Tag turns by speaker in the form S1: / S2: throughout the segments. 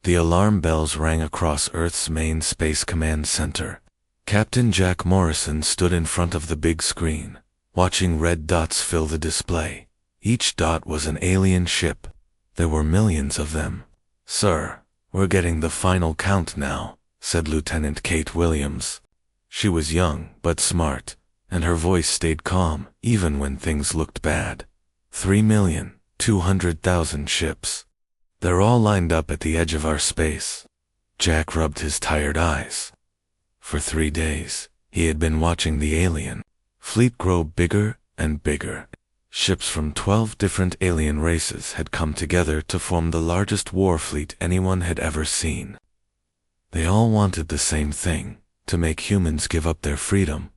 S1: The alarm bells rang across Earth's main Space Command Center. Captain Jack Morrison stood in front of the big screen, watching red dots fill the display. Each dot was an alien ship. There were millions of them. "Sir, we're getting the final count now," said Lieutenant Kate Williams. She was young but smart, and her voice stayed calm even when things looked bad. 3,200,000 ships. They're all lined up at the edge of our space. Jack rubbed his tired eyes. For 3 days, he had been watching the alien fleet grow bigger and bigger. Ships from 12 different alien races had come together to form the largest war fleet anyone had ever seen. They all wanted the same thing, to make humans give up their freedom.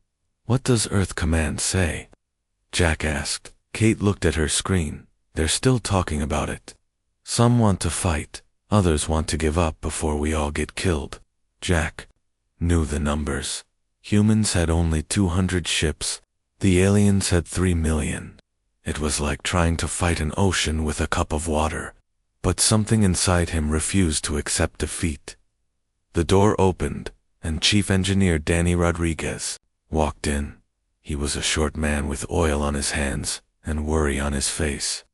S1: "What does Earth Command say?" Jack asked. Kate looked at her screen. "They're still talking about it. Some want to fight, others want to give up before we all get killed." Jack knew the numbers. Humans had only 200 ships. The aliens had 3 million. It was like trying to fight an ocean with a cup of water. But something inside him refused to accept defeat. The door opened, and Chief Engineer Danny Rodriguez walked in. He was a short man with oil on his hands and worry on his face.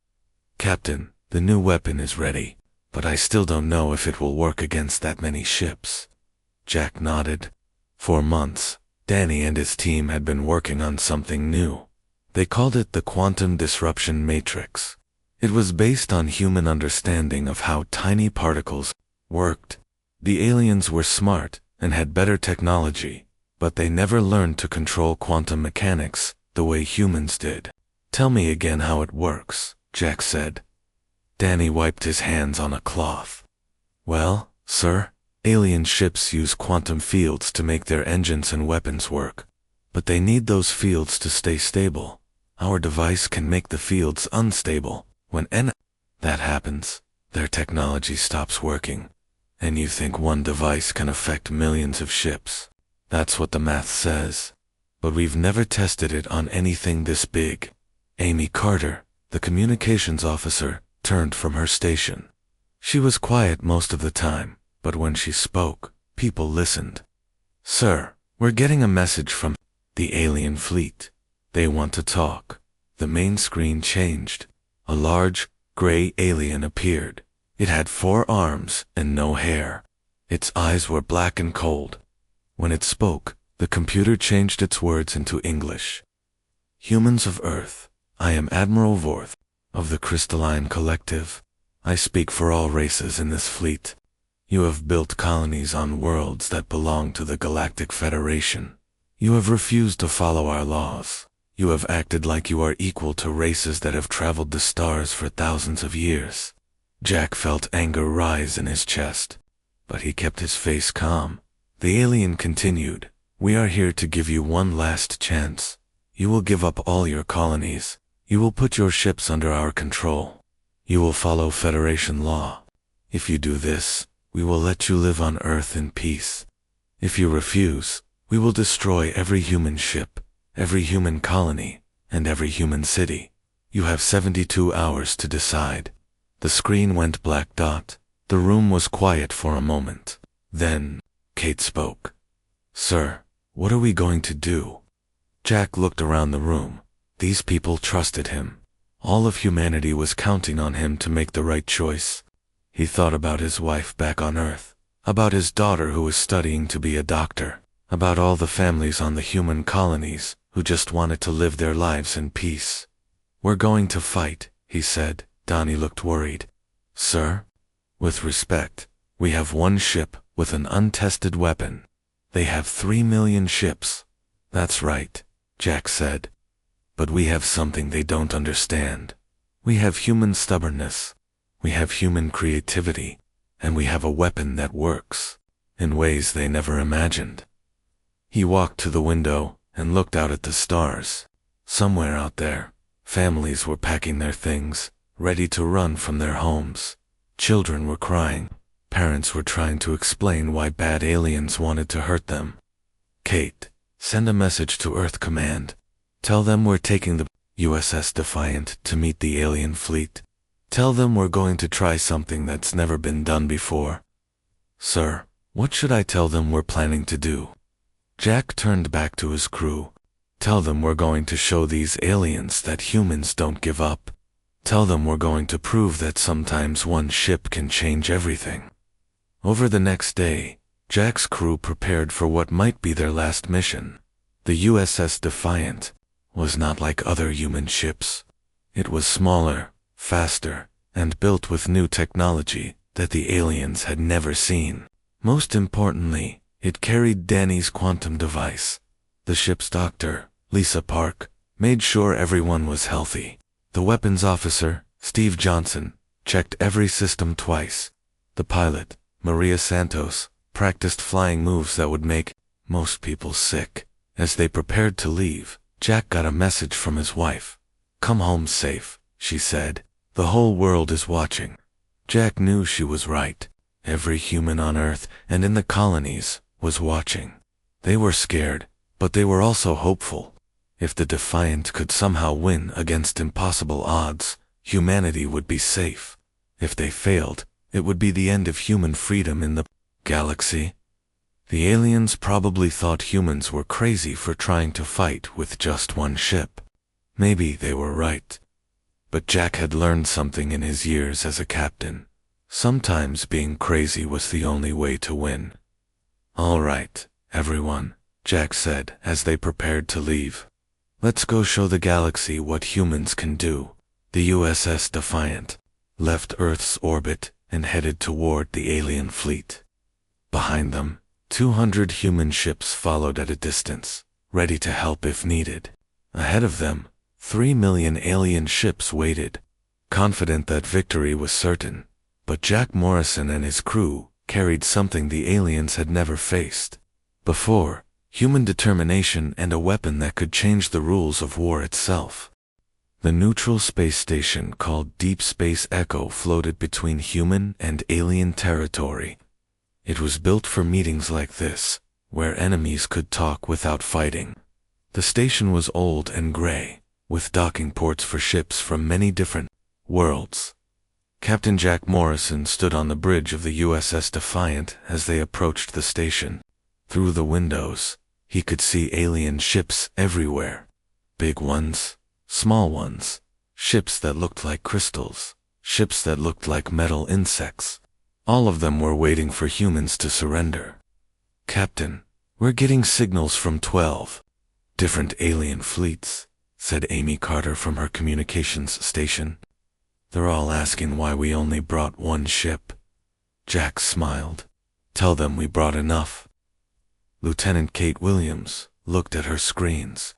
S1: "Captain, the new weapon is ready, but I still don't know if it will work against that many ships." Jack nodded. For months, Danny and his team had been working on something new. They called it the Quantum Disruption Matrix. It was based on human understanding of how tiny particles worked. The aliens were smart and had better technology, but they never learned to control quantum mechanics the way humans did. "Tell me again how it works," Jack said. Danny wiped his hands on a cloth. "Well, sir, alien ships use quantum fields to make their engines and weapons work. But they need those fields to stay stable. Our device can make the fields unstable. When that happens, their technology stops working. And you think one device can affect millions of ships. That's what the math says. But we've never tested it on anything this big." Amy Carter, the communications officer, turned from her station. She was quiet most of the time, but when she spoke, people listened. "Sir, we're getting a message from the alien fleet. They want to talk." The main screen changed. A large, gray alien appeared. It had 4 arms and no hair. Its eyes were black and cold. When it spoke, the computer changed its words into English. "Humans of Earth, I am Admiral Vorth, of the Crystalline Collective. I speak for all races in this fleet. You have built colonies on worlds that belong to the Galactic Federation. You have refused to follow our laws. You have acted like you are equal to races that have traveled the stars for thousands of years." Jack felt anger rise in his chest, but he kept his face calm. The alien continued, "We are here to give you one last chance. You will give up all your colonies. You will put your ships under our control. You will follow Federation law. If you do this, we will let you live on Earth in peace. If you refuse, we will destroy every human ship, every human colony, and every human city. You have 72 hours to decide." The screen went black dot. The room was quiet for a moment. Then, Kate spoke. "Sir, what are we going to do?" Jack looked around the room. These people trusted him. All of humanity was counting on him to make the right choice. He thought about his wife back on Earth, about his daughter who was studying to be a doctor, about all the families on the human colonies who just wanted to live their lives in peace. "We're going to fight," he said. Donnie looked worried. "Sir, with respect, we have one ship with an untested weapon. They have 3 million ships." "That's right," Jack said. "But we have something they don't understand. We have human stubbornness. We have human creativity. And we have a weapon that works in ways they never imagined." He walked to the window and looked out at the stars. Somewhere out there, families were packing their things, ready to run from their homes. Children were crying. Parents were trying to explain why bad aliens wanted to hurt them. "Kate, send a message to Earth Command. Tell them we're taking the USS Defiant to meet the alien fleet. Tell them we're going to try something that's never been done before. Sir, what should I tell them we're planning to do? Jack turned back to his crew. Tell them we're going to show these aliens that humans don't give up. Tell them we're going to prove that sometimes one ship can change everything. Over the next day, Jack's crew prepared for what might be their last mission. The USS Defiant was not like other human ships. It was smaller, faster, and built with new technology that the aliens had never seen. Most importantly, it carried Danny's quantum device. The ship's doctor, Lisa Park, made sure everyone was healthy. The weapons officer, Steve Johnson, checked every system twice. The pilot, Maria Santos, practiced flying moves that would make most people sick. As they prepared to leave, Jack got a message from his wife. "Come home safe," she said. "The whole world is watching." Jack knew she was right. Every human on Earth and in the colonies was watching. They were scared, but they were also hopeful. If the Defiant could somehow win against impossible odds, humanity would be safe. If they failed, it would be the end of human freedom in the galaxy. The aliens probably thought humans were crazy for trying to fight with just one ship. Maybe they were right. But Jack had learned something in his years as a captain. Sometimes being crazy was the only way to win. "All right, everyone," Jack said as they prepared to leave. "Let's go show the galaxy what humans can do." The USS Defiant left Earth's orbit and headed toward the alien fleet. Behind them, 200 human ships followed at a distance, ready to help if needed. Ahead of them, 3 million alien ships waited, confident that victory was certain. But Jack Morrison and his crew carried something the aliens had never faced before: human determination and a weapon that could change the rules of war itself. The neutral space station called Deep Space Echo floated between human and alien territory. It was built for meetings like this, where enemies could talk without fighting. The station was old and gray, with docking ports for ships from many different worlds. Captain Jack Morrison stood on the bridge of the USS Defiant as they approached the station. Through the windows, he could see alien ships everywhere. Big ones, small ones, ships that looked like crystals, ships that looked like metal insects. All of them were waiting for humans to surrender. "Captain, we're getting signals from 12 different alien fleets," said Amy Carter from her communications station. "They're all asking why we only brought one ship." Jack smiled. "Tell them we brought enough." Lieutenant Kate Williams looked at her screens.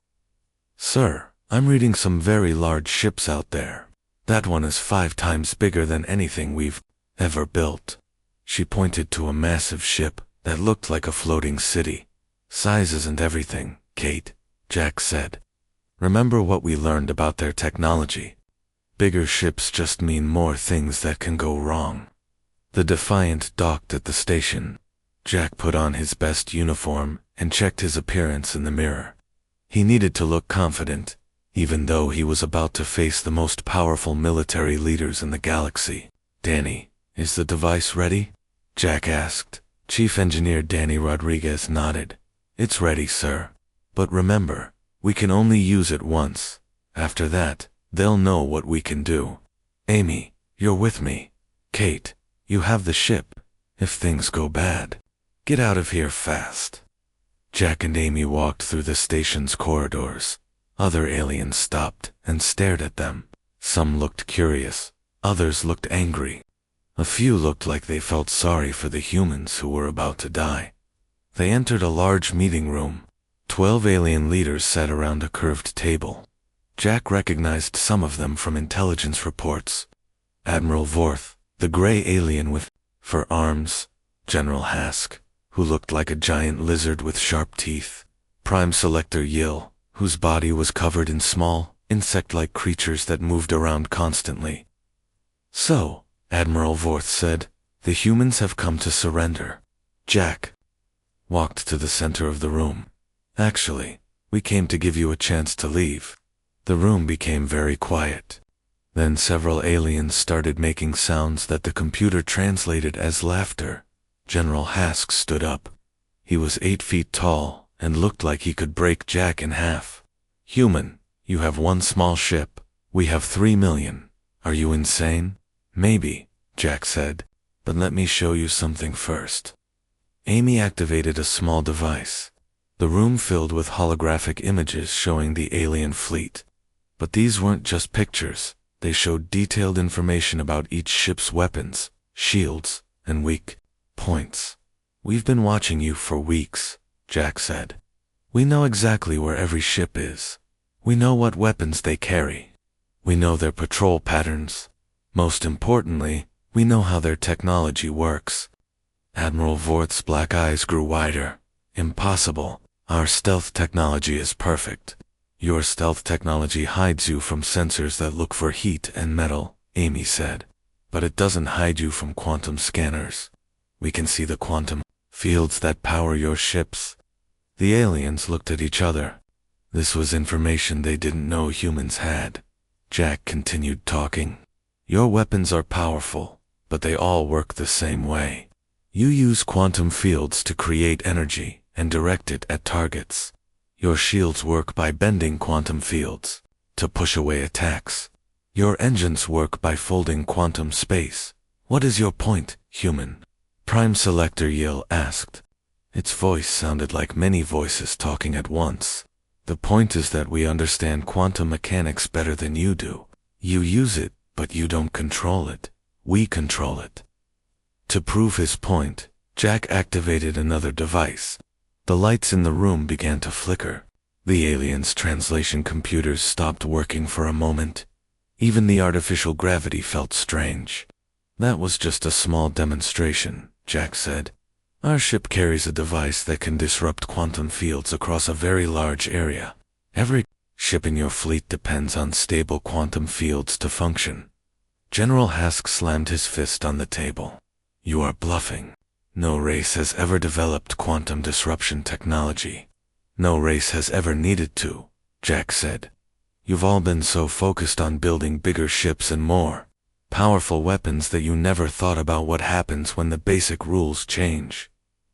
S1: "Sir, I'm reading some very large ships out there. That one is 5 times bigger than anything we've ever built." She pointed to a massive ship that looked like a floating city. "Size isn't everything, Kate," Jack said. "Remember what we learned about their technology. Bigger ships just mean more things that can go wrong." The Defiant docked at the station. Jack put on his best uniform and checked his appearance in the mirror. He needed to look confident, even though he was about to face the most powerful military leaders in the galaxy. "Danny, is the device ready?" Jack asked. Chief Engineer Danny Rodriguez nodded. "It's ready, sir. But remember, we can only use it once. After that, they'll know what we can do. Amy, you're with me. Kate, you have the ship. If things go bad, get out of here fast." Jack and Amy walked through the station's corridors. Other aliens stopped and stared at them. Some looked curious, others looked angry. A few looked like they felt sorry for the humans who were about to die. They entered a large meeting room. 12 alien leaders sat around a curved table. Jack recognized some of them from intelligence reports. Admiral Vorth, the gray alien with fur arms; General Hask, who looked like a giant lizard with sharp teeth; Prime Selector Yill, whose body was covered in small, insect-like creatures that moved around constantly. "So," Admiral Vorth said, "the humans have come to surrender." Jack walked to the center of the room. "Actually, we came to give you a chance to leave." The room became very quiet. Then several aliens started making sounds that the computer translated as laughter. General Hask stood up. He was 8 feet tall and looked like he could break Jack in half. Human, you have one small ship. We have 3 million. Are you insane? Maybe, Jack said. But let me show you something first. Amy activated a small device. The room filled with holographic images showing the alien fleet. But these weren't just pictures. They showed detailed information about each ship's weapons, shields, and weak points. We've been watching you for weeks, Jack said. We know exactly where every ship is. We know what weapons they carry. We know their patrol patterns. Most importantly, we know how their technology works. Admiral Vorth's black eyes grew wider. Impossible. Our stealth technology is perfect. Your stealth technology hides you from sensors that look for heat and metal, Amy said. But it doesn't hide you from quantum scanners. We can see the quantum fields that power your ships. The aliens looked at each other. This was information they didn't know humans had. Jack continued talking. Your weapons are powerful, but they all work the same way. You use quantum fields to create energy and direct it at targets. Your shields work by bending quantum fields to push away attacks. Your engines work by folding quantum space. What is your point, human? Prime Selector Yill asked. Its voice sounded like many voices talking at once. The point is that we understand quantum mechanics better than you do. You use it, but you don't control it. We control it. To prove his point, Jack activated another device. The lights in the room began to flicker. The aliens' translation computers stopped working for a moment. Even the artificial gravity felt strange. That was just a small demonstration, Jack said. Our ship carries a device that can disrupt quantum fields across a very large area. Every ship in your fleet depends on stable quantum fields to function. General Hask slammed his fist on the table. You are bluffing. No race has ever developed quantum disruption technology. No race has ever needed to, Jack said. You've all been so focused on building bigger ships and more powerful weapons that you never thought about what happens when the basic rules change.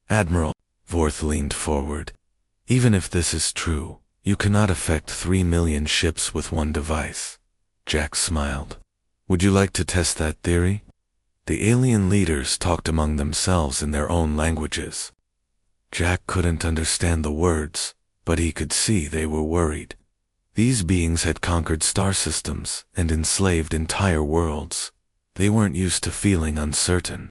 S1: Admiral Vorth leaned forward. Even if this is true, you cannot affect 3 million ships with one device. Jack smiled. Would you like to test that theory? The alien leaders talked among themselves in their own languages. Jack couldn't understand the words, but he could see they were worried. These beings had conquered star systems and enslaved entire worlds. They weren't used to feeling uncertain.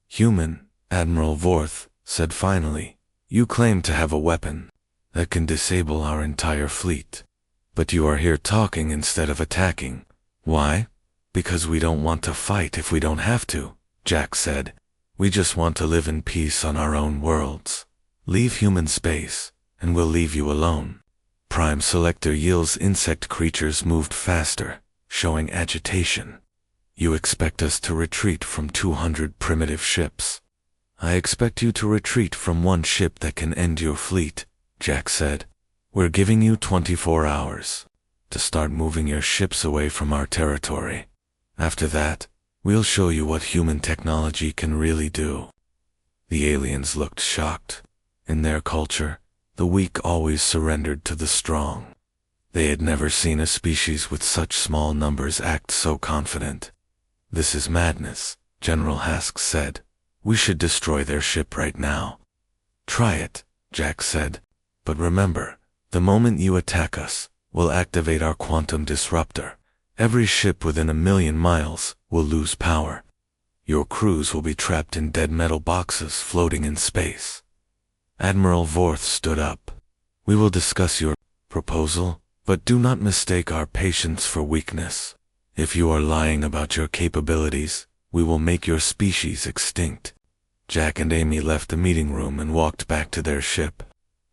S1: Human, Admiral Vorth said finally, you claim to have a weapon that can disable our entire fleet. But you are here talking instead of attacking. Why? Because we don't want to fight if we don't have to, Jack said. We just want to live in peace on our own worlds. Leave human space, and we'll leave you alone. Prime Selector Yill's insect creatures moved faster, showing agitation. You expect us to retreat from 200 primitive ships. I expect you to retreat from one ship that can end your fleet, Jack said. We're giving you 24 hours to start moving your ships away from our territory. After that, we'll show you what human technology can really do. The aliens looked shocked. In their culture, the weak always surrendered to the strong. They had never seen a species with such small numbers act so confident. This is madness, General Hask said. We should destroy their ship right now. Try it, Jack said. But remember, the moment you attack us, we'll activate our quantum disruptor. Every ship within 1,000,000 miles will lose power. Your crews will be trapped in dead metal boxes floating in space. Admiral Vorth stood up. We will discuss your proposal, but do not mistake our patience for weakness. If you are lying about your capabilities, we will make your species extinct. Jack and Amy left the meeting room and walked back to their ship.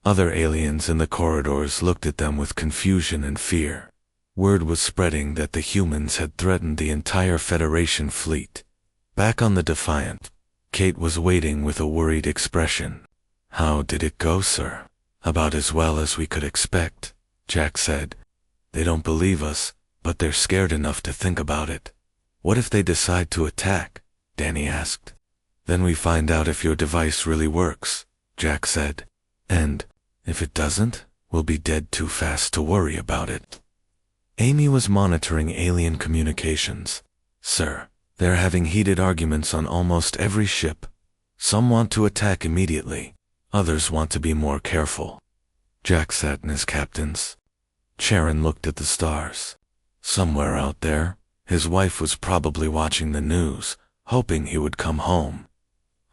S1: Other aliens in the corridors looked at them with confusion and fear. Word was spreading that the humans had threatened the entire Federation fleet. Back on the Defiant, Kate was waiting with a worried expression. How did it go, sir? About as well as we could expect, Jack said. They don't believe us, but they're scared enough to think about it. What if they decide to attack? Danny asked. Then we find out if your device really works, Jack said. And, if it doesn't, we'll be dead too fast to worry about it. Amy was monitoring alien communications. Sir, they're having heated arguments on almost every ship. Some want to attack immediately. Others want to be more careful. Jack sat in his captain's chair and looked at the stars. Somewhere out there, his wife was probably watching the news, hoping he would come home.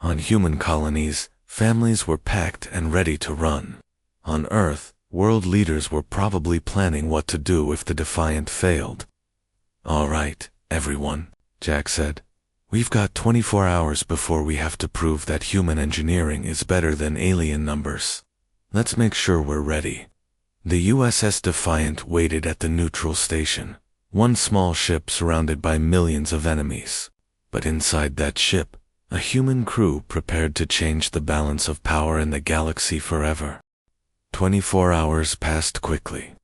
S1: On human colonies, families were packed and ready to run. On Earth, world leaders were probably planning what to do if the Defiant failed. All right, everyone, Jack said. We've got 24 hours before we have to prove that human engineering is better than alien numbers. Let's make sure we're ready. The USS Defiant waited at the neutral station, one small ship surrounded by millions of enemies. But inside that ship, a human crew prepared to change the balance of power in the galaxy forever. 24 hours passed quickly.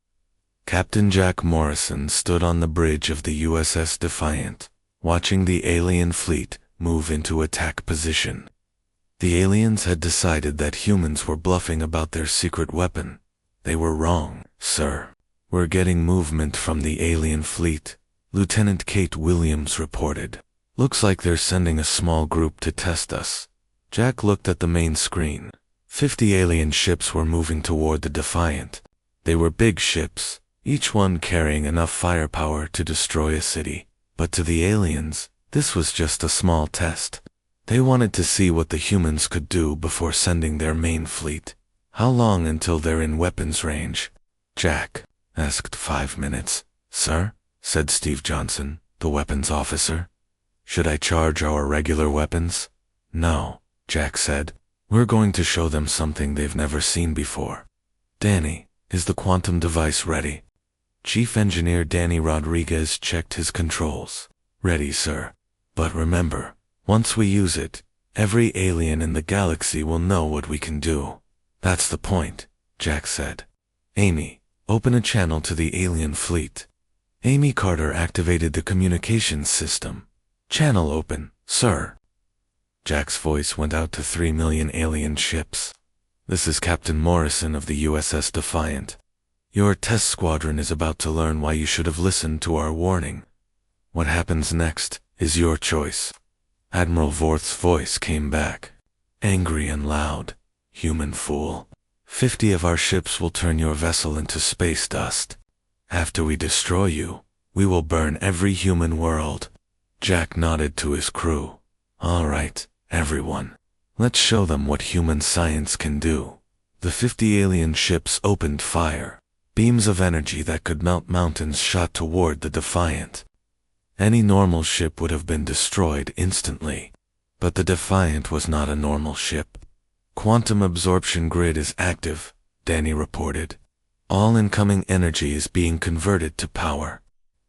S1: Captain Jack Morrison stood on the bridge of the USS Defiant, watching the alien fleet move into attack position. The aliens had decided that humans were bluffing about their secret weapon. They were wrong, sir. We're getting movement from the alien fleet, Lieutenant Kate Williams reported. Looks like they're sending a small group to test us. Jack looked at the main screen. 50 alien ships were moving toward the Defiant. They were big ships, each one carrying enough firepower to destroy a city. But to the aliens, this was just a small test. They wanted to see what the humans could do before sending their main fleet. How long until they're in weapons range? Jack asked. 5 minutes. Sir, said Steve Johnson, the weapons officer. Should I charge our regular weapons? No, Jack said. We're going to show them something they've never seen before. Danny, is the quantum device ready? Chief Engineer Danny Rodriguez checked his controls. Ready, sir. But remember, once we use it, every alien in the galaxy will know what we can do. That's the point, Jack said. Amy, open a channel to the alien fleet. Amy Carter activated the communications system. Channel open, sir. Jack's voice went out to 3 million alien ships. This is Captain Morrison of the USS Defiant. Your test squadron is about to learn why you should have listened to our warning. What happens next is your choice. Admiral Vorth's voice came back, angry and loud. Human fool. 50 of our ships will turn your vessel into space dust. After we destroy you, we will burn every human world. Jack nodded to his crew. All right, everyone. Let's show them what human science can do. The 50 alien ships opened fire. Beams of energy that could melt mountains shot toward the Defiant. Any normal ship would have been destroyed instantly. But the Defiant was not a normal ship. Quantum absorption grid is active, Danny reported. All incoming energy is being converted to power.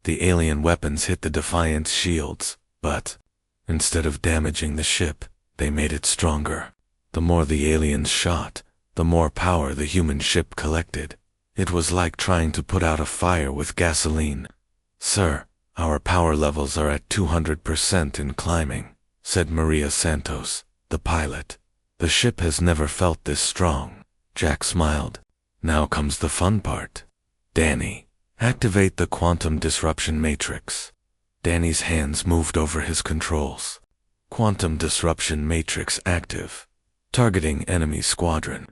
S1: The alien weapons hit the Defiant's shields, but instead of damaging the ship, they made it stronger. The more the aliens shot, the more power the human ship collected. It was like trying to put out a fire with gasoline. Sir, our power levels are at 200% and climbing, said Maria Santos, the pilot. The ship has never felt this strong. Jack smiled. Now comes the fun part. Danny, activate the quantum disruption matrix. Danny's hands moved over his controls. Quantum disruption matrix active. Targeting enemy squadron.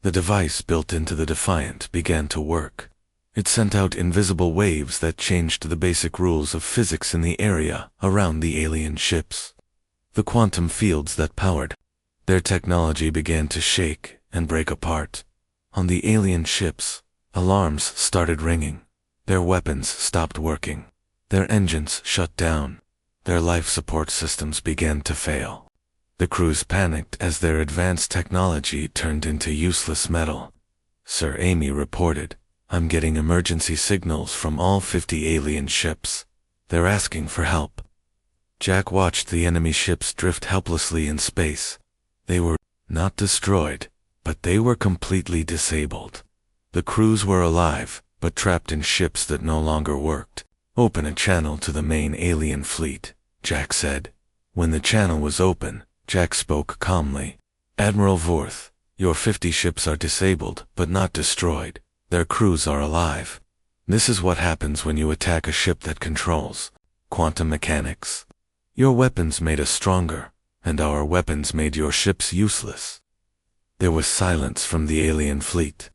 S1: The device built into the Defiant began to work. It sent out invisible waves that changed the basic rules of physics in the area around the alien ships. The quantum fields that powered their technology began to shake and break apart. On the alien ships, alarms started ringing. Their weapons stopped working. Their engines shut down. Their life support systems began to fail. The crews panicked as their advanced technology turned into useless metal. Sir Amy reported, I'm getting emergency signals from all 50 alien ships. They're asking for help. Jack watched the enemy ships drift helplessly in space. They were not destroyed, but they were completely disabled. The crews were alive, but trapped in ships that no longer worked. Open a channel to the main alien fleet, Jack said. When the channel was open, Jack spoke calmly. Admiral Vorth, your 50 ships are disabled, but not destroyed. Their crews are alive. This is what happens when you attack a ship that controls quantum mechanics. Your weapons made us stronger, and our weapons made your ships useless. There was silence from the alien fleet.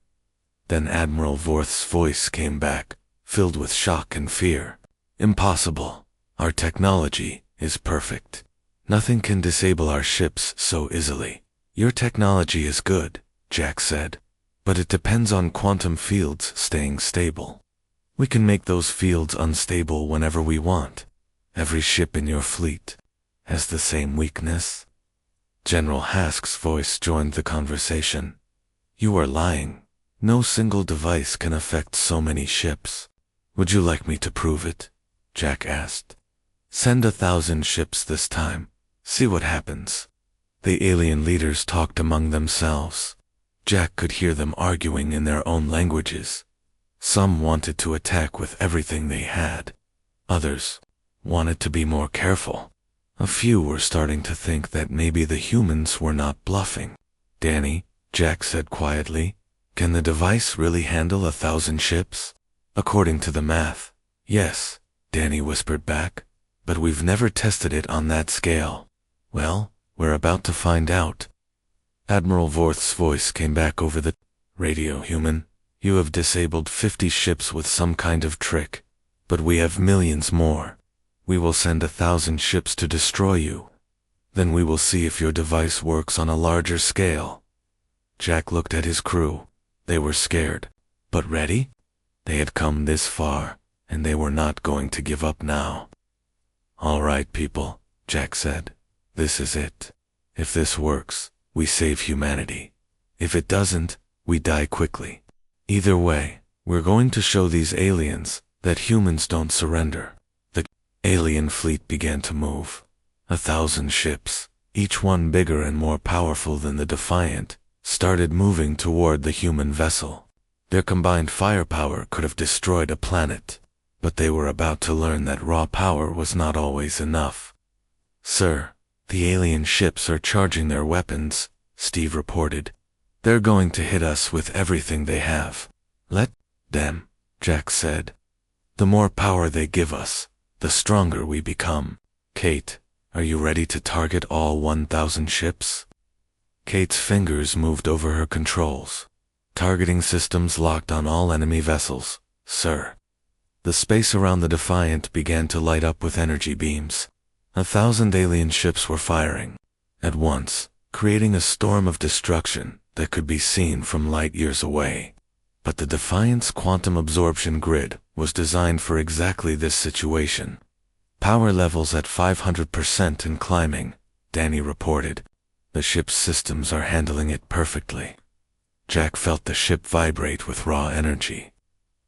S1: Then Admiral Vorth's voice came back, filled with shock and fear. Impossible. Our technology is perfect. Nothing can disable our ships so easily. Your technology is good, Jack said, but it depends on quantum fields staying stable. We can make those fields unstable whenever we want. Every ship in your fleet has the same weakness. General Hask's voice joined the conversation. You are lying. No single device can affect so many ships. Would you like me to prove it? Jack asked. Send 1,000 ships this time. See what happens. The alien leaders talked among themselves. Jack could hear them arguing in their own languages. Some wanted to attack with everything they had. Others wanted to be more careful. A few were starting to think that maybe the humans were not bluffing. Danny, Jack said quietly, can the device really handle 1,000 ships? According to the math, yes, Danny whispered back, but we've never tested it on that scale. Well, we're about to find out. Admiral Vorth's voice came back over the radio. Human, you have disabled 50 ships with some kind of trick, but we have millions more. We will send 1,000 ships to destroy you. Then we will see if your device works on a larger scale. Jack looked at his crew. They were scared, but ready. They had come this far, and they were not going to give up now. All right, people, Jack said. This is it. If this works, we save humanity. If it doesn't, we die quickly. Either way, we're going to show these aliens that humans don't surrender. The alien fleet began to move. 1,000 ships, each one bigger and more powerful than the Defiant, started moving toward the human vessel. Their combined firepower could have destroyed a planet, but they were about to learn that raw power was not always enough. Sir, the alien ships are charging their weapons, Steve reported. They're going to hit us with everything they have. Let them, Jack said. The more power they give us, the stronger we become. Kate, are you ready to target all 1,000 ships? Kate's fingers moved over her controls. Targeting systems locked on all enemy vessels, sir. The space around the Defiant began to light up with energy beams. 1,000 alien ships were firing at once, creating a storm of destruction that could be seen from light years away. But the Defiant's quantum absorption grid was designed for exactly this situation. Power levels at 500% and climbing, Danny reported. The ship's systems are handling it perfectly. Jack felt the ship vibrate with raw energy.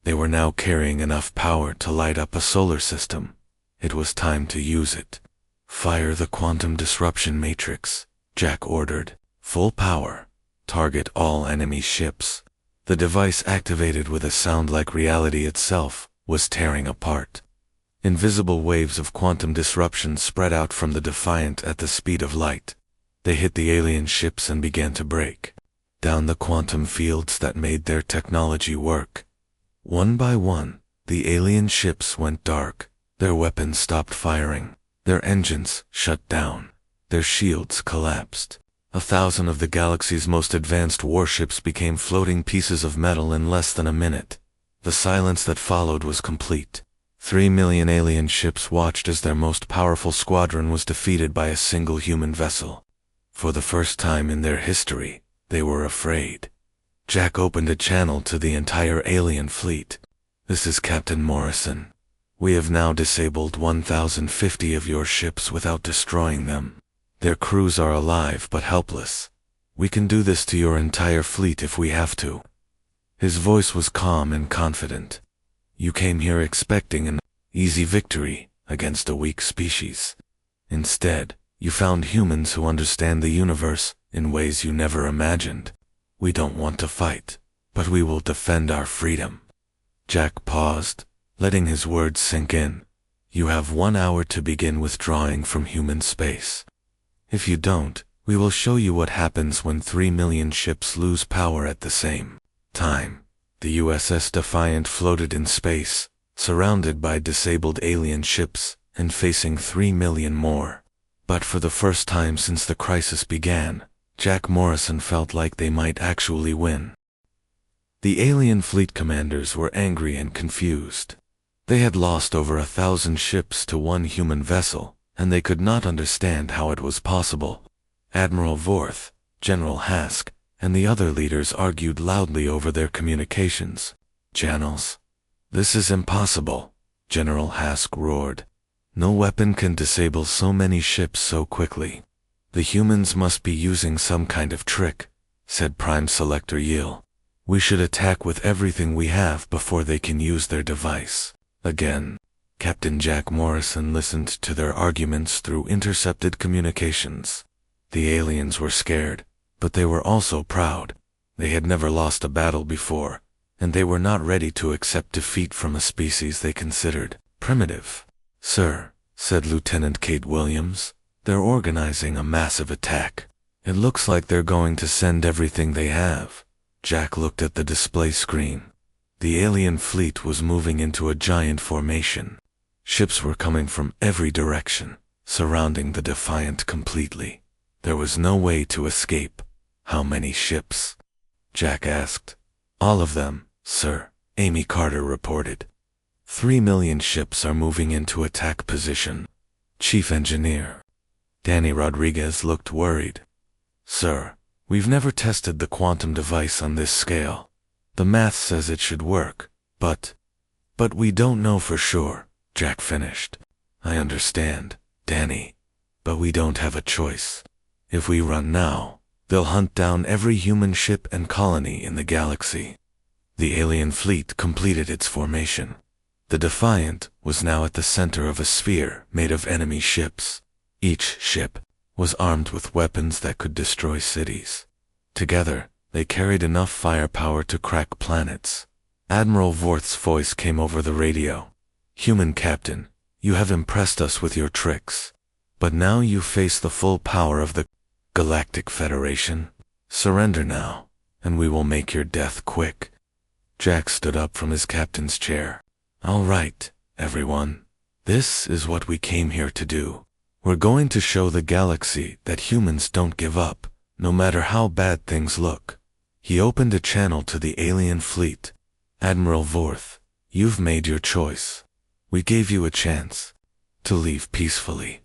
S1: They were now carrying enough power to light up a solar system. It was time to use it. Fire the quantum disruption matrix, Jack ordered. Full power. Target all enemy ships. The device activated with a sound like reality itself was tearing apart. Invisible waves of quantum disruption spread out from the Defiant at the speed of light. They hit the alien ships and began to break down the quantum fields that made their technology work. One by one, the alien ships went dark. Their weapons stopped firing. Their engines shut down. Their shields collapsed. 1,000 of the galaxy's most advanced warships became floating pieces of metal in less than a minute. The silence that followed was complete. 3 million alien ships watched as their most powerful squadron was defeated by a single human vessel. For the first time in their history, they were afraid. Jack opened a channel to the entire alien fleet. This is Captain Morrison. We have now disabled 1,050 of your ships without destroying them. Their crews are alive but helpless. We can do this to your entire fleet if we have to. His voice was calm and confident. You came here expecting an easy victory against a weak species. Instead, you found humans who understand the universe in ways you never imagined. We don't want to fight, but we will defend our freedom. Jack paused, letting his words sink in. You have 1 hour to begin withdrawing from human space. If you don't, we will show you what happens when 3 million ships lose power at the same time. The USS Defiant floated in space, surrounded by disabled alien ships, and facing 3 million more. But for the first time since the crisis began, Jack Morrison felt like they might actually win. The alien fleet commanders were angry and confused. They had lost over 1,000 ships to one human vessel, and they could not understand how it was possible. Admiral Vorth, General Hask, and the other leaders argued loudly over their communications channels. "This is impossible," General Hask roared. "No weapon can disable so many ships so quickly. The humans must be using some kind of trick," said Prime Selector Yiel. "We should attack with everything we have before they can use their device." Again, Captain Jack Morrison listened to their arguments through intercepted communications. The aliens were scared, but they were also proud. They had never lost a battle before, and they were not ready to accept defeat from a species they considered primitive. "Sir," said Lieutenant Kate Williams, "they're organizing a massive attack. It looks like they're going to send everything they have." Jack looked at the display screen. The alien fleet was moving into a giant formation. Ships were coming from every direction, surrounding the Defiant completely. There was no way to escape. "How many ships?" Jack asked. "All of them, sir," Amy Carter reported. 3 million ships are moving into attack position. Chief Engineer Danny Rodriguez looked worried. "Sir, we've never tested the quantum device on this scale. The math says it should work, but we don't know for sure," Jack finished. "I understand, Danny, but we don't have a choice. If we run now, they'll hunt down every human ship and colony in the galaxy." The alien fleet completed its formation. The Defiant was now at the center of a sphere made of enemy ships. Each ship was armed with weapons that could destroy cities. Together, they carried enough firepower to crack planets. Admiral Vorth's voice came over the radio. "Human Captain, you have impressed us with your tricks. But now you face the full power of the Galactic Federation. Surrender now, and we will make your death quick." Jack stood up from his captain's chair. "All right, everyone. This is what we came here to do. We're going to show the galaxy that humans don't give up, no matter how bad things look." He opened a channel to the alien fleet. "Admiral Vorth, you've made your choice. We gave you a chance to leave peacefully.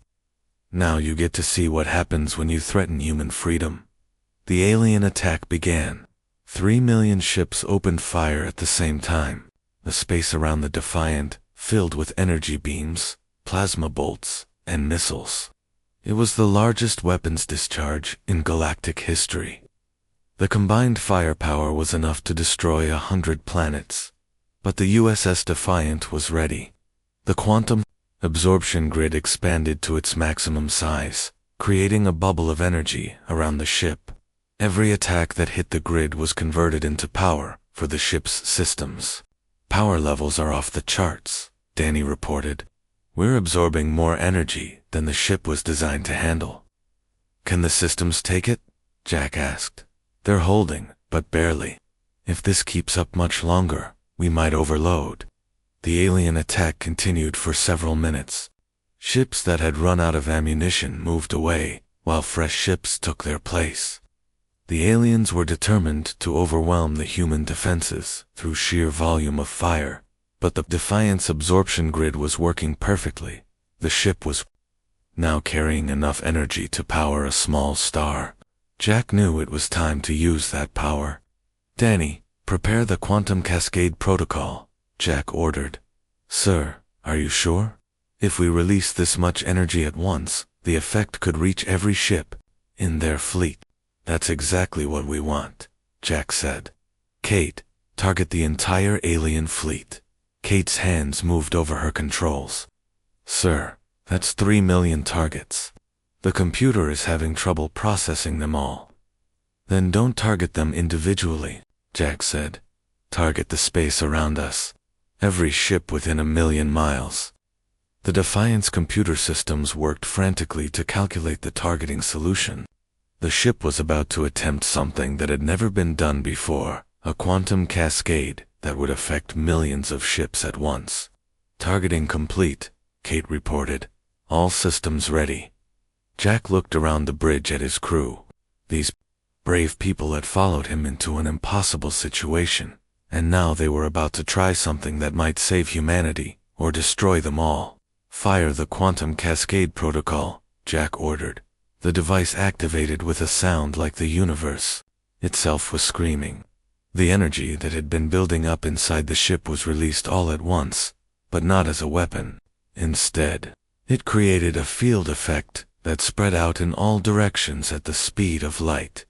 S1: Now you get to see what happens when you threaten human freedom." The alien attack began. 3 million ships opened fire at the same time. The space around the Defiant filled with energy beams, plasma bolts, and missiles. It was the largest weapons discharge in galactic history. The combined firepower was enough to destroy 100 planets. But the USS Defiant was ready. The quantum absorption grid expanded to its maximum size, creating a bubble of energy around the ship. Every attack that hit the grid was converted into power for the ship's systems. "Power levels are off the charts," Danny reported. "We're absorbing more energy than the ship was designed to handle." "Can the systems take it?" Jack asked. "They're holding, but barely. If this keeps up much longer, we might overload." The alien attack continued for several minutes. Ships that had run out of ammunition moved away, while fresh ships took their place. The aliens were determined to overwhelm the human defenses through sheer volume of fire, but the Defiant's absorption grid was working perfectly. The ship was now carrying enough energy to power a small star. Jack knew it was time to use that power. "Danny, prepare the quantum cascade protocol," Jack ordered. "Sir, are you sure? If we release this much energy at once, the effect could reach every ship in their fleet." "That's exactly what we want," Jack said. "Kate, target the entire alien fleet." Kate's hands moved over her controls. "Sir, that's 3 million targets. The computer is having trouble processing them all." "Then don't target them individually," Jack said. "Target the space around us. Every ship within 1 million miles." The Defiant's computer systems worked frantically to calculate the targeting solution. The ship was about to attempt something that had never been done before, a quantum cascade that would affect millions of ships at once. "Targeting complete," Kate reported. "All systems ready." Jack looked around the bridge at his crew. These brave people had followed him into an impossible situation, and now they were about to try something that might save humanity, or destroy them all. "Fire the quantum cascade protocol," Jack ordered. The device activated with a sound like the universe itself was screaming. The energy that had been building up inside the ship was released all at once, but not as a weapon. Instead, it created a field effect that spread out in all directions at the speed of light.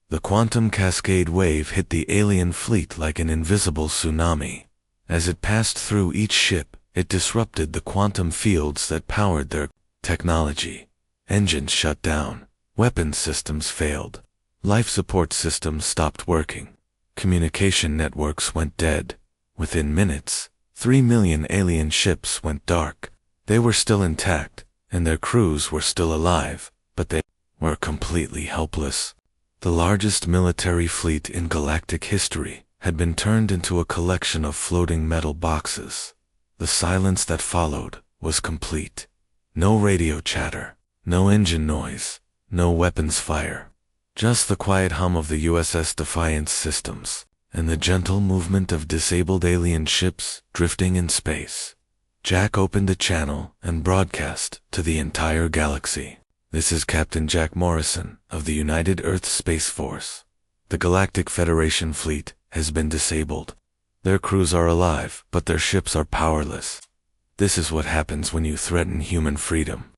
S1: The quantum cascade wave hit the alien fleet like an invisible tsunami. As it passed through each ship, it disrupted the quantum fields that powered their technology. Engines shut down, weapons systems failed, life support systems stopped working, communication networks went dead. Within minutes, 3 million alien ships went dark. They were still intact, and their crews were still alive, but they were completely helpless. The largest military fleet in galactic history had been turned into a collection of floating metal boxes. The silence that followed was complete. No radio chatter, no engine noise, no weapons fire. Just the quiet hum of the USS Defiant's systems, and the gentle movement of disabled alien ships drifting in space. Jack opened a channel and broadcast to the entire galaxy. "This is Captain Jack Morrison of the United Earth Space Force. The Galactic Federation fleet has been disabled. Their crews are alive, but their ships are powerless. This is what happens when you threaten human freedom."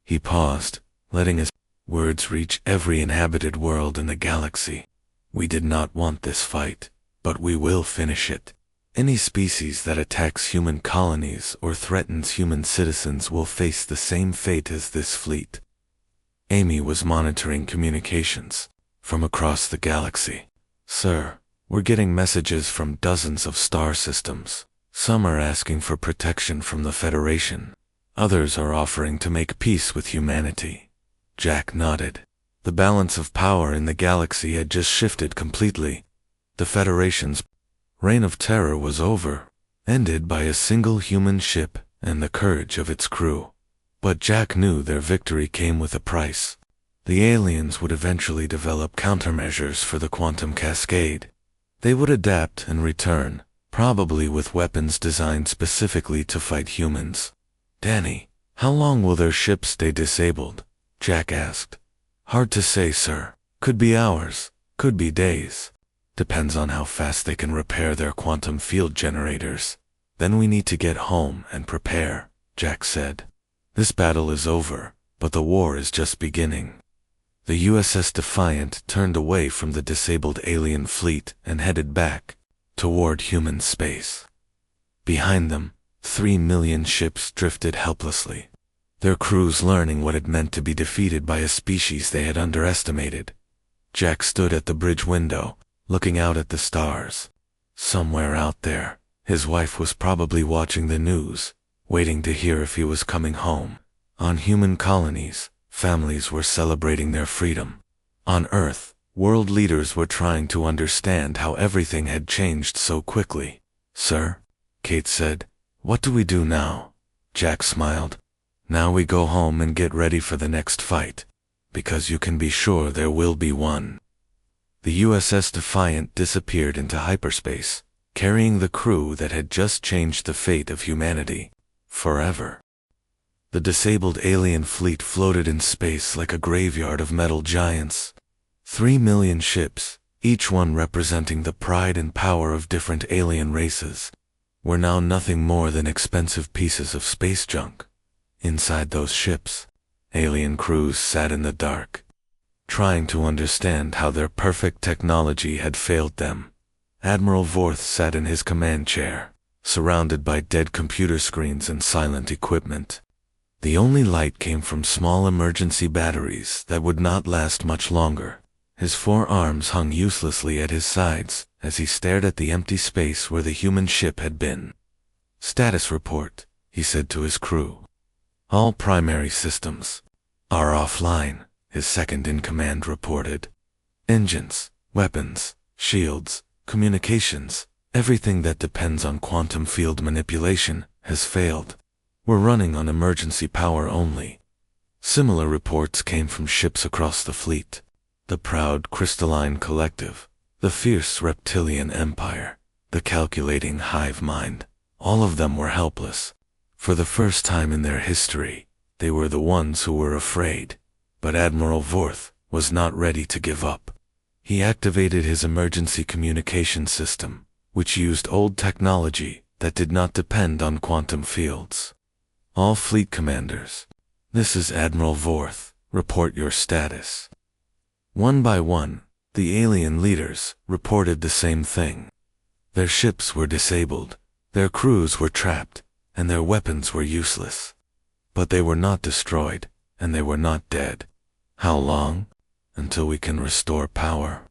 S1: He paused, letting his words reach every inhabited world in the galaxy. "We did not want this fight, but we will finish it. Any species that attacks human colonies or threatens human citizens will face the same fate as this fleet." Amy was monitoring communications from across the galaxy. "Sir, we're getting messages from dozens of star systems. Some are asking for protection from the Federation. Others are offering to make peace with humanity." Jack nodded. The balance of power in the galaxy had just shifted completely. The Federation's reign of terror was over, ended by a single human ship and the courage of its crew. But Jack knew their victory came with a price. The aliens would eventually develop countermeasures for the quantum cascade. They would adapt and return, probably with weapons designed specifically to fight humans. "Danny, how long will their ship stay disabled?" Jack asked. "Hard to say, sir. Could be hours, could be days. Depends on how fast they can repair their quantum field generators. Then we need to get home and prepare," Jack said. "This battle is over, but the war is just beginning." The USS Defiant turned away from the disabled alien fleet and headed back toward human space. Behind them, 3 million ships drifted helplessly, their crews learning what it meant to be defeated by a species they had underestimated. Jack stood at the bridge window, looking out at the stars. Somewhere out there, his wife was probably watching the news, waiting to hear if he was coming home. On human colonies, families were celebrating their freedom. On Earth, world leaders were trying to understand how everything had changed so quickly. "Sir," Kate said, "what do we do now?" Jack smiled. "Now we go home and get ready for the next fight, because you can be sure there will be one." The USS Defiant disappeared into hyperspace, carrying the crew that had just changed the fate of humanity forever. The disabled alien fleet floated in space like a graveyard of metal giants. 3 million ships, each one representing the pride and power of different alien races, were now nothing more than expensive pieces of space junk. Inside those ships, alien crews sat in the dark, trying to understand how their perfect technology had failed them. Admiral Vorth sat in his command chair, surrounded by dead computer screens and silent equipment. The only light came from small emergency batteries that would not last much longer. His 4 arms hung uselessly at his sides as he stared at the empty space where the human ship had been. "Status report," he said to his crew. All primary systems are offline, his second-in-command reported. Engines, weapons, shields, communications, everything that depends on quantum field manipulation has failed. We're running on emergency power only. Similar reports came from ships across the fleet. The proud crystalline collective, the fierce reptilian empire, the calculating hive mind, all of them were helpless. For the first time in their history, they were the ones who were afraid. But Admiral Vorth was not ready to give up. He activated his emergency communication system, which used old technology that did not depend on quantum fields. All fleet commanders, this is Admiral Vorth, report your status. One by one, the alien leaders reported the same thing. Their ships were disabled, their crews were trapped, and their weapons were useless. But they were not destroyed, and they were not dead. How long? Until we can restore power?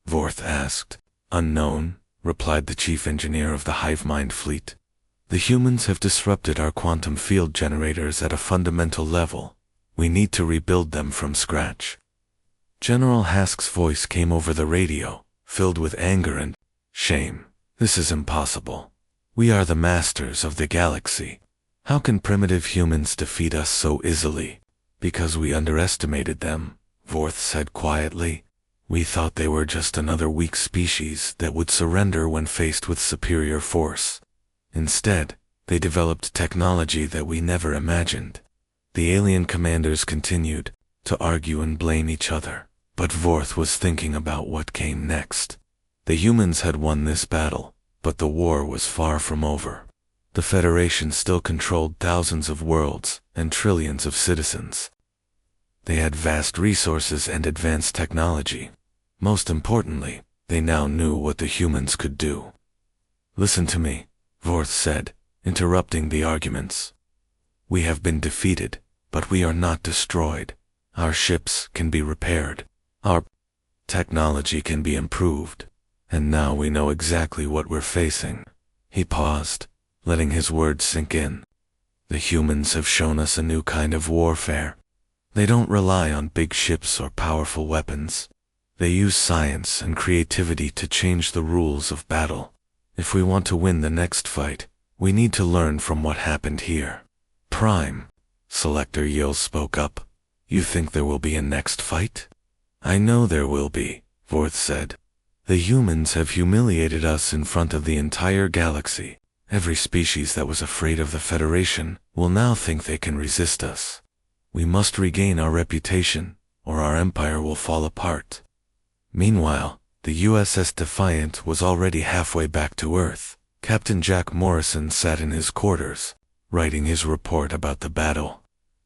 S1: Vorth asked. Unknown, replied the chief engineer of the hive mind fleet. The humans have disrupted our quantum field generators at a fundamental level. We need to rebuild them from scratch. General Hask's voice came over the radio, filled with anger and shame. This is impossible. We are the masters of the galaxy. How can primitive humans defeat us so easily? Because we underestimated them, Vorth said quietly. We thought they were just another weak species that would surrender when faced with superior force. Instead, they developed technology that we never imagined. The alien commanders continued to argue and blame each other, but Vorth was thinking about what came next. The humans had won this battle, but the war was far from over. The Federation still controlled thousands of worlds and trillions of citizens. They had vast resources and advanced technology. Most importantly, they now knew what the humans could do. Listen to me, Vorth said, interrupting the arguments. We have been defeated, but we are not destroyed. Our ships can be repaired. Our technology can be improved. And now we know exactly what we're facing. He paused, letting his words sink in. The humans have shown us a new kind of warfare. They don't rely on big ships or powerful weapons. They use science and creativity to change the rules of battle. If we want to win the next fight, we need to learn from what happened here. Prime, Selector Yield spoke up. You think there will be a next fight? I know there will be, Vorth said. The humans have humiliated us in front of the entire galaxy. Every species that was afraid of the Federation will now think they can resist us. We must regain our reputation, or our empire will fall apart. Meanwhile, the USS Defiant was already halfway back to Earth. Captain Jack Morrison sat in his quarters, writing his report about the battle.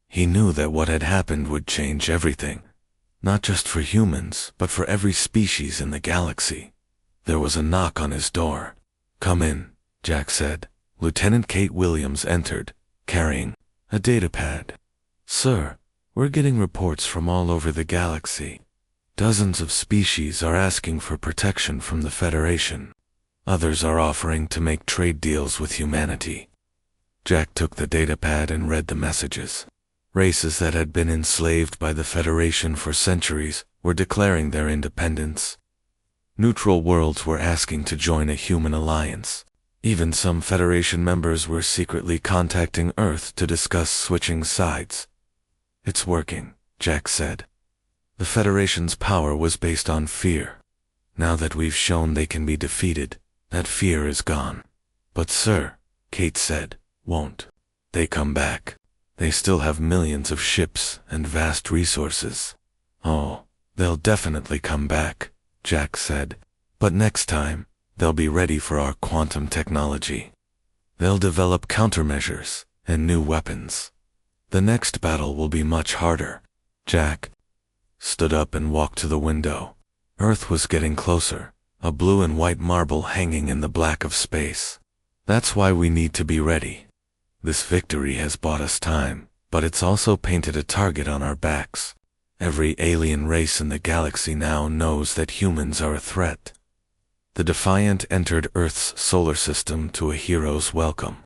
S1: He knew that what had happened would change everything. Not just for humans, but for every species in the galaxy. There was a knock on his door. Come in, Jack said. Lieutenant Kate Williams entered, carrying a datapad. Sir, we're getting reports from all over the galaxy. Dozens of species are asking for protection from the Federation. Others are offering to make trade deals with humanity. Jack took the datapad and read the messages. Races that had been enslaved by the Federation for centuries were declaring their independence. Neutral worlds were asking to join a human alliance. Even some Federation members were secretly contacting Earth to discuss switching sides. It's working, Jack said. The Federation's power was based on fear. Now that we've shown they can be defeated, that fear is gone. But sir, Kate said, won't they come back? They still have millions of ships and vast resources. Oh, they'll definitely come back, Jack said. But next time, they'll be ready for our quantum technology. They'll develop countermeasures and new weapons. The next battle will be much harder. Jack stood up and walked to the window. Earth was getting closer, a blue and white marble hanging in the black of space. That's why we need to be ready. This victory has bought us time, but it's also painted a target on our backs. Every alien race in the galaxy now knows that humans are a threat. The Defiant entered Earth's solar system to a hero's welcome.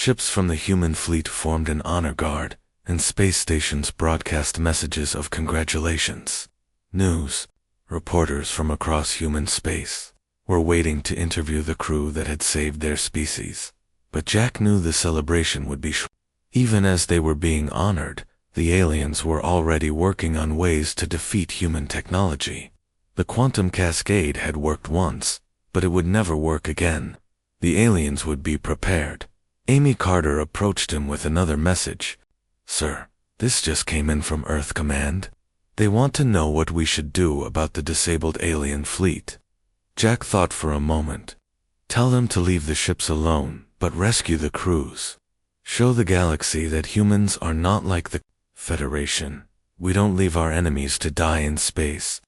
S1: Ships from the human fleet formed an honor guard, and space stations broadcast messages of congratulations. News reporters from across human space were waiting to interview the crew that had saved their species. But Jack knew the celebration would be short. Even as they were being honored, the aliens were already working on ways to defeat human technology. The quantum cascade had worked once, but it would never work again. The aliens would be prepared. Amy Carter approached him with another message. "Sir, this just came in from Earth Command. They want to know what we should do about the disabled alien fleet." Jack thought for a moment. "Tell them to leave the ships alone, but rescue the crews. Show the galaxy that humans are not like the Federation. We don't leave our enemies to die in space."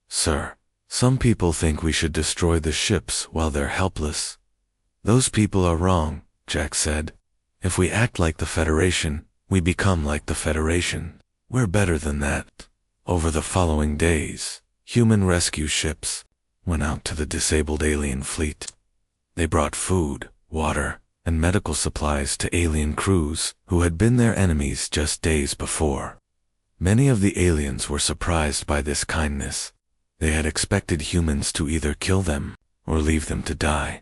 S1: "Sir, some people think we should destroy the ships while they're helpless." "Those people are wrong," Jack said. "If we act like the Federation, we become like the Federation. We're better than that." Over the following days, human rescue ships went out to the disabled alien fleet. They brought food, water, and medical supplies to alien crews who had been their enemies just days before. Many of the aliens were surprised by this kindness. They had expected humans to either kill them or leave them to die.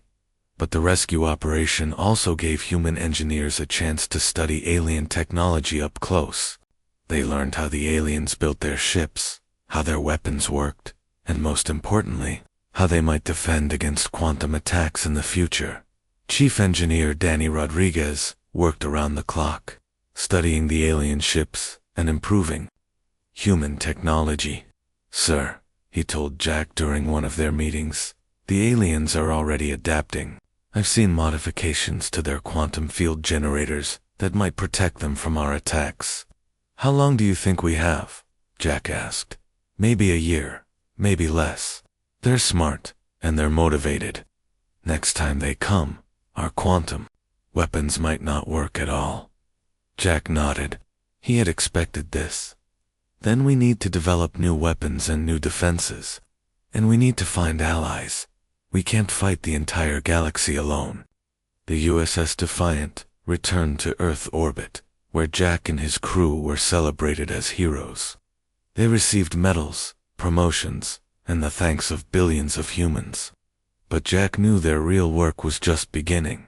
S1: But the rescue operation also gave human engineers a chance to study alien technology up close. They learned how the aliens built their ships, how their weapons worked, and most importantly, how they might defend against quantum attacks in the future. Chief Engineer Danny Rodriguez worked around the clock, studying the alien ships and improving human technology. "Sir," he told Jack during one of their meetings, "the aliens are already adapting. I've seen modifications to their quantum field generators that might protect them from our attacks." "How long do you think we have?" Jack asked. "Maybe a year, maybe less. They're smart, and they're motivated. Next time they come, our quantum weapons might not work at all." Jack nodded. He had expected this. "Then we need to develop new weapons and new defenses. And we need to find allies. We can't fight the entire galaxy alone." The USS Defiant returned to Earth orbit, where Jack and his crew were celebrated as heroes. They received medals, promotions, and the thanks of billions of humans. But Jack knew their real work was just beginning.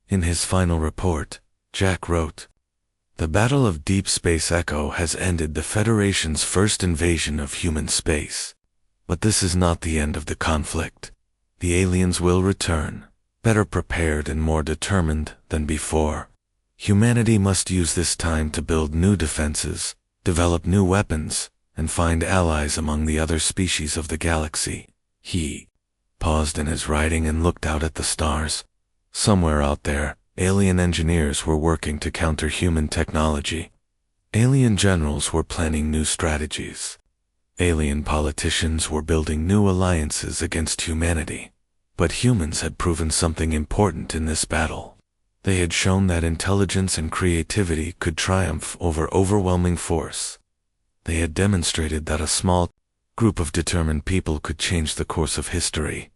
S1: In his final report, Jack wrote, "The Battle of Deep Space Echo has ended the Federation's first invasion of human space. But this is not the end of the conflict. The aliens will return, better prepared and more determined than before. Humanity must use this time to build new defenses, develop new weapons, and find allies among the other species of the galaxy." He paused in his writing and looked out at the stars. Somewhere out there, alien engineers were working to counter human technology. Alien generals were planning new strategies. Alien politicians were building new alliances against humanity. But humans had proven something important in this battle. They had shown that intelligence and creativity could triumph over overwhelming force. They had demonstrated that a small group of determined people could change the course of history.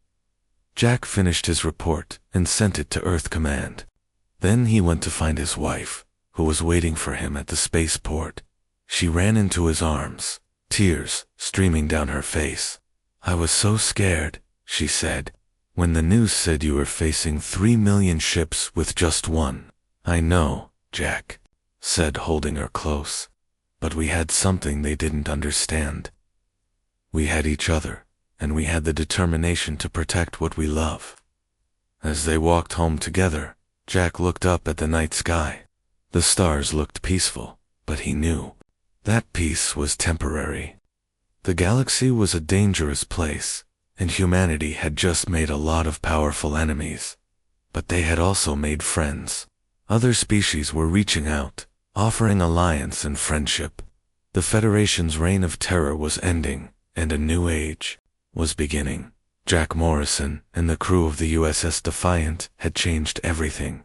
S1: Jack finished his report and sent it to Earth Command. Then he went to find his wife, who was waiting for him at the spaceport. She ran into his arms, tears streaming down her face. "I was so scared," she said, "when the news said you were facing 3 million ships with just one." "I know," Jack said, holding her close. "But we had something they didn't understand. We had each other, and we had the determination to protect what we love." As they walked home together, Jack looked up at the night sky. The stars looked peaceful, but he knew that peace was temporary. The galaxy was a dangerous place, and humanity had just made a lot of powerful enemies. But they had also made friends. Other species were reaching out, offering alliance and friendship. The Federation's reign of terror was ending, and a new age was beginning. Jack Morrison and the crew of the USS Defiant had changed everything.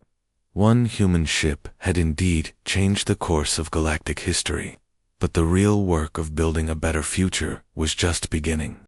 S1: One human ship had indeed changed the course of galactic history, but the real work of building a better future was just beginning.